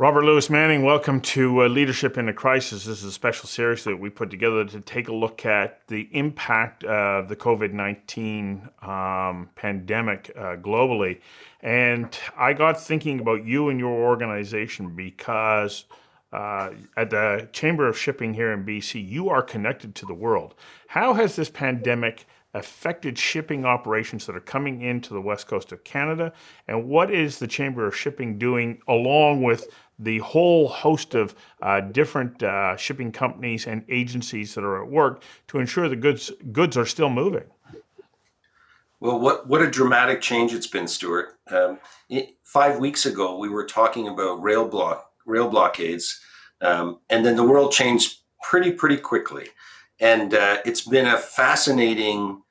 Robert Louis Manning, welcome to Leadership in a Crisis. This is a special series that we put together to take a look at the impact of the COVID-19 pandemic globally. And I got thinking about you and your organization because at the Chamber of Shipping here in BC, you are connected to the world. How has this pandemic affected shipping operations that are coming into the west coast of Canada? And what is the Chamber of Shipping doing along with the whole host of different shipping companies and agencies that are at work to ensure the goods are still moving? Well, what a dramatic change it's been, Stuart. 5 weeks ago, we were talking about rail blockades, and then the world changed pretty quickly. And it's been a fascinating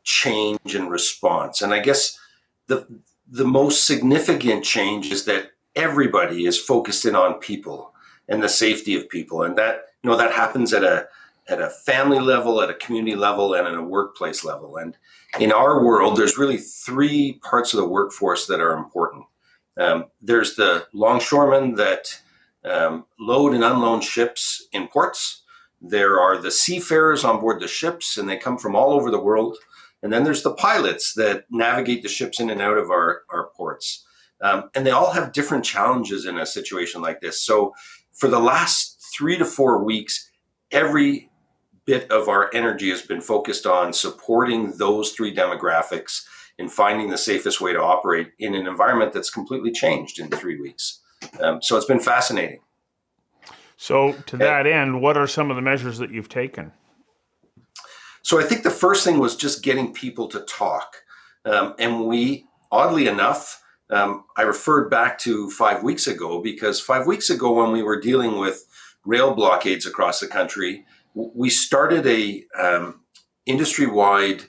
change and response. And I guess the most significant change is that everybody is focused in on people and the safety of people, and that happens at a family level, at a community level, and at a workplace level. And in our world, there's really three parts of the workforce that are important. There's the longshoremen that load and unload ships in ports. There are the seafarers on board the ships, and they come from all over the world. And then there's the pilots that navigate the ships in and out of our ports. And they all have different challenges in a situation like this. So for the last 3 to 4 weeks, every bit of our energy has been focused on supporting those three demographics and finding the safest way to operate in an environment that's completely changed in 3 weeks. So it's been fascinating. So to that end, what are some of the measures that you've taken? So I think the first thing was just getting people to talk. And we, oddly enough, I referred back to 5 weeks ago, because 5 weeks ago when we were dealing with rail blockades across the country, we started a industry-wide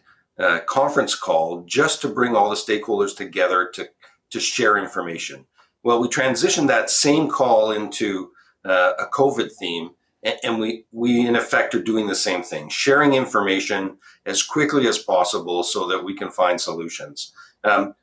conference call just to bring all the stakeholders together to share information. Well, we transitioned that same call into a COVID theme, and we in effect are doing the same thing, sharing information as quickly as possible so that we can find solutions.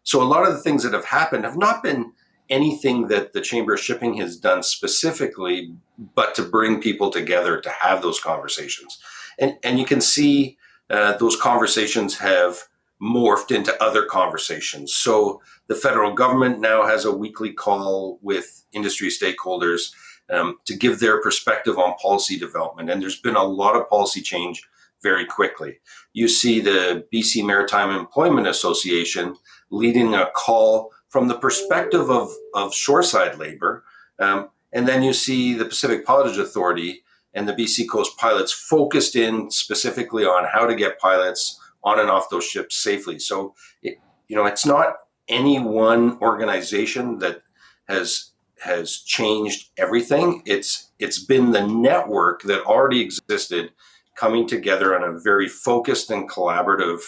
So a lot of the things that have happened have not been anything that the Chamber of Shipping has done specifically, but to bring people together to have those conversations. And you can see those conversations have morphed into other conversations. So the federal government now has a weekly call with industry stakeholders to give their perspective on policy development. And there's been a lot of policy change very quickly. You see the BC Maritime Employment Association leading a call from the perspective of shoreside labor. And then you see the Pacific Pilotage Authority and the BC Coast Pilots focused in specifically on how to get pilots on and off those ships safely. So, it's not any one organization that has changed everything. It's been the network that already existed coming together on a very focused and collaborative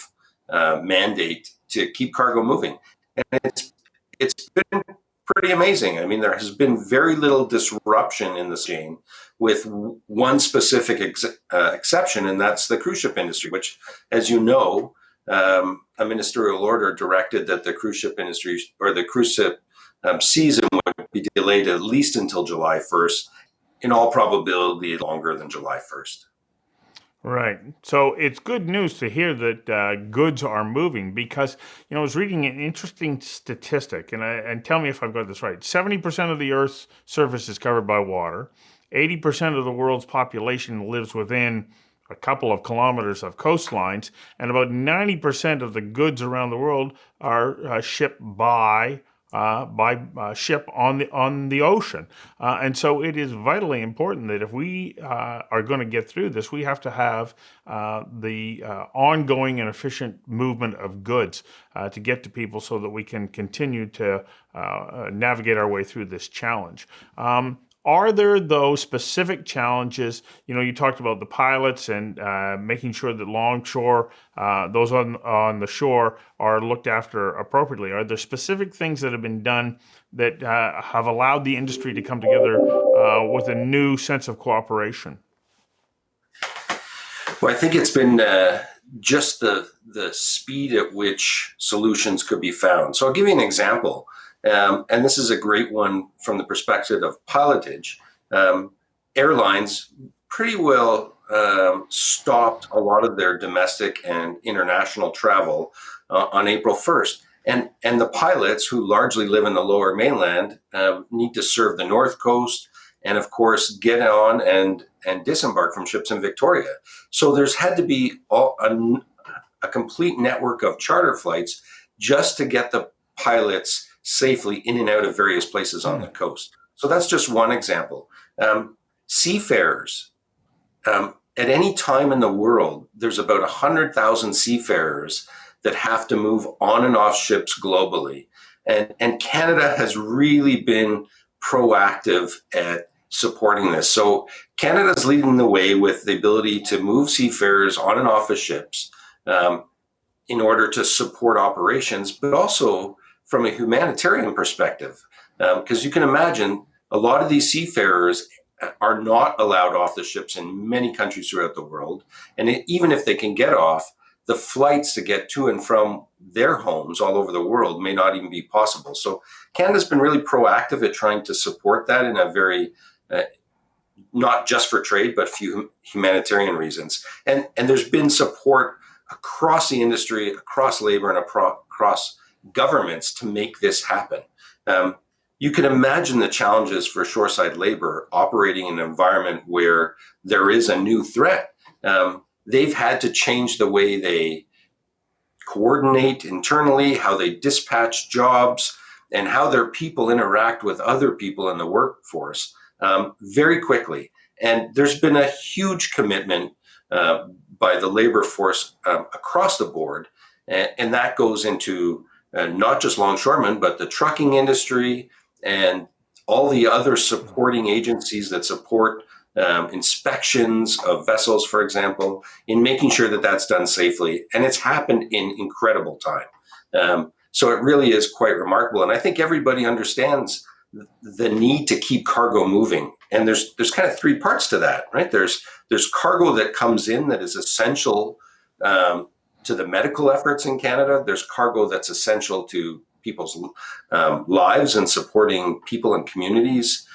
mandate to keep cargo moving. And it's been pretty amazing. I mean, there has been very little disruption in the chain, with one specific exception, and that's the cruise ship industry, which, as you know, a ministerial order directed that the cruise ship industry or the cruise ship season would be delayed at least until July 1st, in all probability longer than July 1st. Right. So it's good news to hear that goods are moving, because, I was reading an interesting statistic, and tell me if I've got this right. 70% of the Earth's surface is covered by water. 80% of the world's population lives within a couple of kilometers of coastlines, and about 90% of the goods around the world are shipped by ship on the ocean, and so it is vitally important that if we are going to get through this, we have to have the ongoing and efficient movement of goods to get to people, so that we can continue to navigate our way through this challenge. Are there those specific challenges? You talked about the pilots and making sure that longshore, those on the shore, are looked after appropriately. Are there specific things that have been done that have allowed the industry to come together with a new sense of cooperation? Well, I think it's been just the speed at which solutions could be found. So I'll give you an example. and this is a great one from the perspective of pilotage. Airlines pretty well stopped a lot of their domestic and international travel on April 1st. And the pilots, who largely live in the lower mainland, need to serve the North Coast and, of course, get on and disembark from ships in Victoria. So there's had to be a complete network of charter flights just to get the pilots safely in and out of various places on the coast. So that's just one example. Seafarers. At any time in the world, there's about 100,000 seafarers that have to move on and off ships globally. And Canada has really been proactive at supporting this. So Canada's leading the way with the ability to move seafarers on and off of ships in order to support operations, but also from a humanitarian perspective. Because you can imagine a lot of these seafarers are not allowed off the ships in many countries throughout the world. And even if they can get off, the flights to get to and from their homes all over the world may not even be possible. So Canada's been really proactive at trying to support that in a very, not just for trade, but humanitarian reasons. And there's been support across the industry, across labor, and across governments to make this happen. You can imagine the challenges for shoreside labor operating in an environment where there is a new threat. They've had to change the way they coordinate internally, how they dispatch jobs, and how their people interact with other people in the workforce very quickly. And there's been a huge commitment by the labor force across the board. And that goes into not just longshoremen, but the trucking industry and all the other supporting agencies that support inspections of vessels, for example, in making sure that that's done safely. And it's happened in incredible time. So it really is quite remarkable. And I think everybody understands the need to keep cargo moving. And there's kind of three parts to that, right? There's cargo that comes in that is essential to the medical efforts in Canada. There's cargo that's essential to people's lives and supporting people and communities.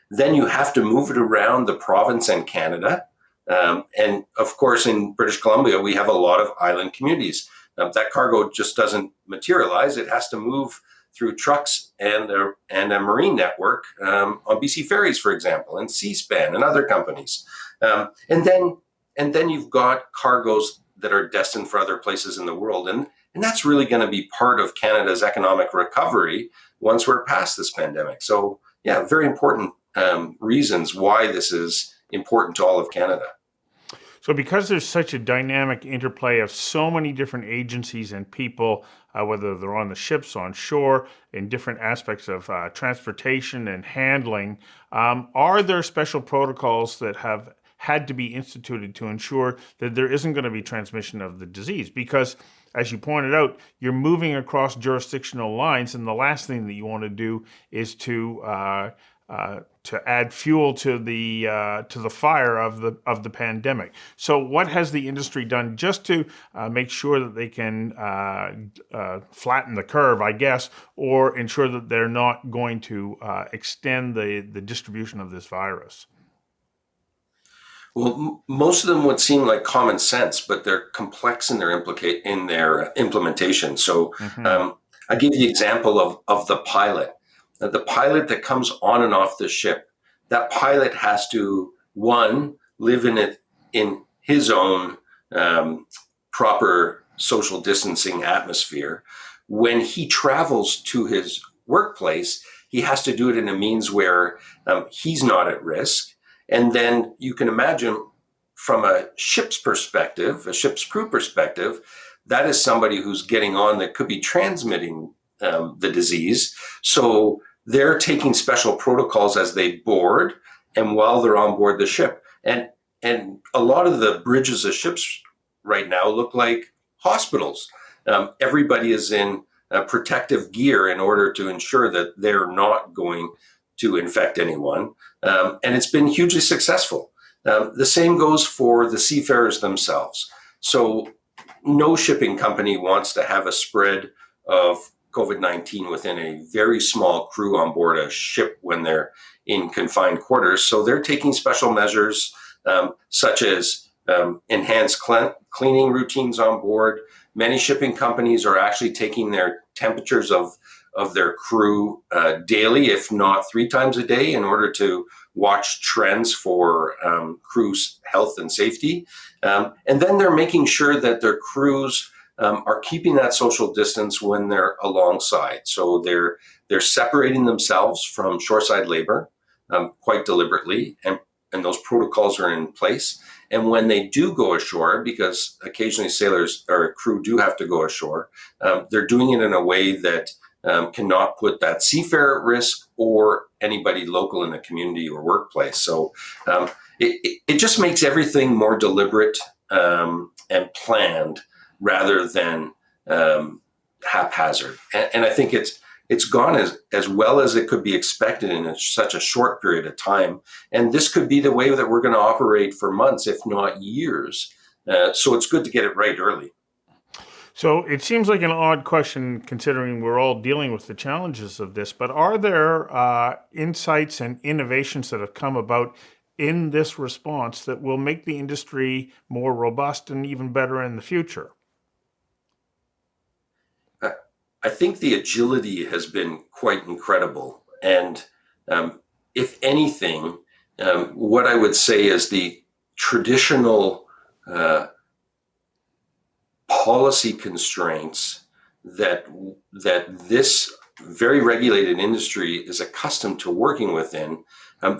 Then you have to move it around the province and Canada. And of course, in British Columbia, we have a lot of island communities. That cargo just doesn't materialize. It has to move through trucks and a marine network on BC Ferries, for example, and Seaspan and other companies. And then you've got cargoes that are destined for other places in the world. And that's really going to be part of Canada's economic recovery once we're past this pandemic. So yeah, very important reasons why this is important to all of Canada. So because there's such a dynamic interplay of so many different agencies and people, whether they're on the ships, on shore, in different aspects of transportation and handling, are there special protocols that have had to be instituted to ensure that there isn't going to be transmission of the disease? Because, as you pointed out, you're moving across jurisdictional lines, and the last thing that you want to do is to add fuel to the fire of the pandemic. So, what has the industry done just to make sure that they can flatten the curve, I guess, or ensure that they're not going to extend the distribution of this virus? Well, most of them would seem like common sense, but they're complex in their implementation. So I give the example of the pilot. The pilot that comes on and off the ship, that pilot has to, one, live in his own proper social distancing atmosphere. When he travels to his workplace, he has to do it in a means where he's not at risk. And then you can imagine from a ship's perspective, a ship's crew perspective, that is somebody who's getting on that could be transmitting the disease. So they're taking special protocols as they board and while they're on board the ship. And a lot of the bridges of ships right now look like hospitals. Everybody is in protective gear in order to ensure that they're not going to infect anyone. And it's been hugely successful. The same goes for the seafarers themselves. So no shipping company wants to have a spread of COVID-19 within a very small crew on board a ship when they're in confined quarters. So they're taking special measures such as enhanced cleaning routines on board. Many shipping companies are actually taking their temperatures of their crew daily, if not 3 times a day, in order to watch trends for crew's health and safety. And then they're making sure that their crews are keeping that social distance when they're alongside. So they're separating themselves from shoreside labor quite deliberately, and those protocols are in place. And when they do go ashore, because occasionally sailors or crew do have to go ashore, they're doing it in a way that cannot put that seafarer at risk or anybody local in the community or workplace. So it just makes everything more deliberate and planned rather than haphazard. And I think it's gone as well as it could be expected in such a short period of time. And this could be the way that we're going to operate for months, if not years. So it's good to get it right early. So it seems like an odd question considering we're all dealing with the challenges of this, but are there insights and innovations that have come about in this response that will make the industry more robust and even better in the future? I think the agility has been quite incredible. And if anything, what I would say is the traditional policy constraints that this very regulated industry is accustomed to working within,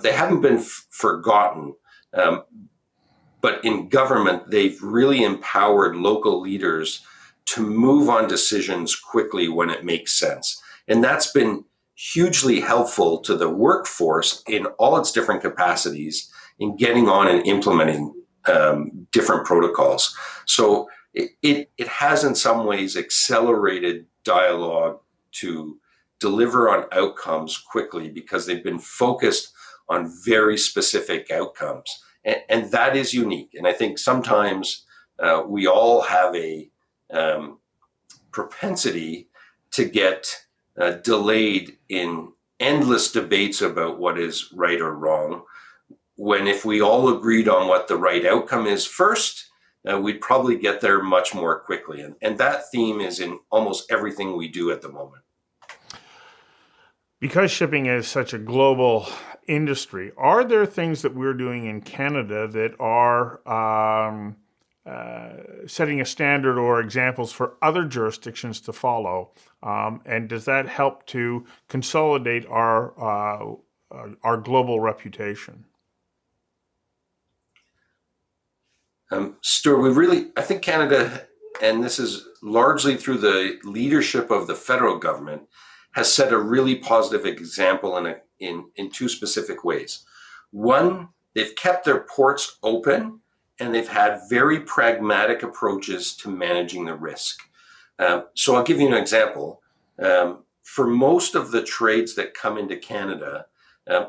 they haven't been forgotten. But in government, they've really empowered local leaders to move on decisions quickly when it makes sense. And that's been hugely helpful to the workforce in all its different capacities in getting on and implementing different protocols. So it has in some ways accelerated dialogue to deliver on outcomes quickly because they've been focused on very specific outcomes. And that is unique. And I think sometimes we all have a propensity to get delayed in endless debates about what is right or wrong, when if we all agreed on what the right outcome is first, we'd probably get there much more quickly. And that theme is in almost everything we do at the moment. Because shipping is such a global industry, are there things that we're doing in Canada that are setting a standard or examples for other jurisdictions to follow? And does that help to consolidate our global reputation? Stuart, I think Canada, and this is largely through the leadership of the federal government, has set a really positive example in 2 specific ways. One, they've kept their ports open and they've had very pragmatic approaches to managing the risk. So I'll give you an example. For most of the trades that come into Canada,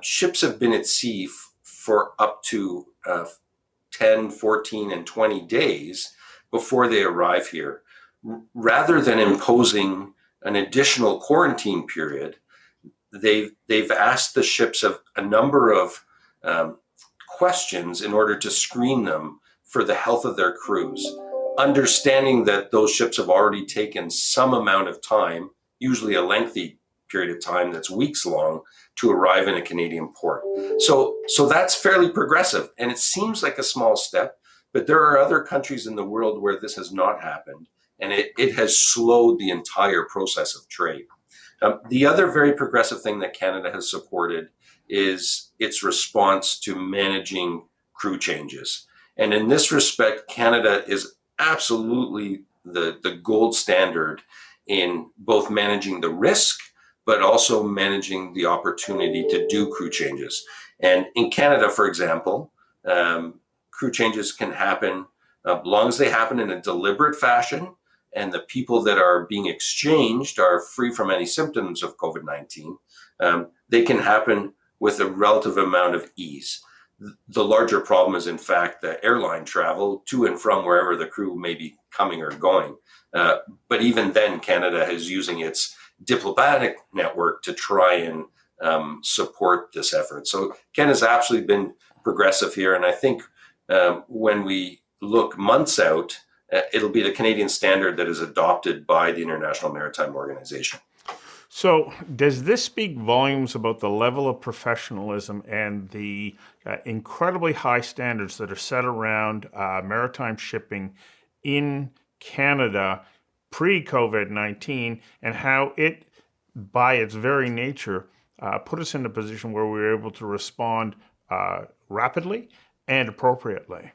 ships have been at sea for up to 10, 14, and 20 days before they arrive here. Rather than imposing an additional quarantine period, they've asked the ships a number of questions in order to screen them for the health of their crews, understanding that those ships have already taken some amount of time, usually a lengthy period of time that's weeks long, to arrive in a Canadian port. So that's fairly progressive, and it seems like a small step, but there are other countries in the world where this has not happened, and it has slowed the entire process of trade. The other very progressive thing that Canada has supported is its response to managing crew changes. And in this respect, Canada is absolutely the gold standard in both managing the risk, but also managing the opportunity to do crew changes. And in Canada, for example, crew changes can happen as long as they happen in a deliberate fashion and the people that are being exchanged are free from any symptoms of COVID-19. They can happen with a relative amount of ease. The larger problem is, in fact, the airline travel to and from wherever the crew may be coming or going. But even then, Canada is using its diplomatic network to try and support this effort. So Canada's absolutely been progressive here, and I think when we look months out, it'll be the Canadian standard that is adopted by the International Maritime Organization. So, does this speak volumes about the level of professionalism and the incredibly high standards that are set around maritime shipping in Canada pre COVID-19, and how it, by its very nature, put us in a position where we were able to respond rapidly and appropriately?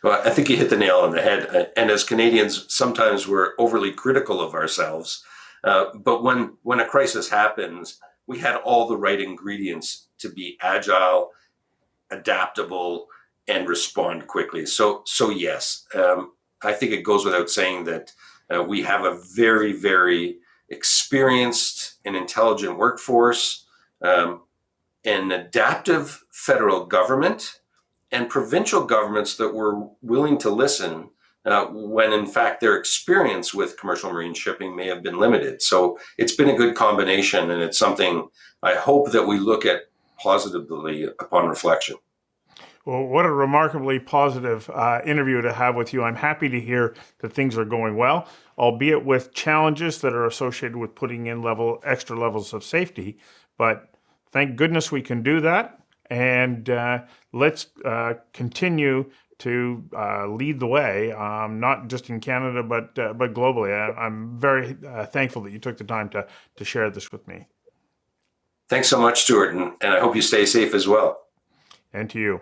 Well, I think you hit the nail on the head. And as Canadians, sometimes we're overly critical of ourselves. But when a crisis happens, we had all the right ingredients to be agile, adaptable, and respond quickly. So yes, I think it goes without saying that we have a very, very experienced and intelligent workforce, an adaptive federal government, and provincial governments that were willing to listen when in fact their experience with commercial marine shipping may have been limited. So it's been a good combination, and it's something I hope that we look at positively upon reflection. Well, what a remarkably positive interview to have with you. I'm happy to hear that things are going well, albeit with challenges that are associated with putting in extra levels of safety. But thank goodness we can do that. And let's continue to lead the way, not just in Canada, but globally. I'm very thankful that you took the time to share this with me. Thanks so much, Stuart, and I hope you stay safe as well. And to you.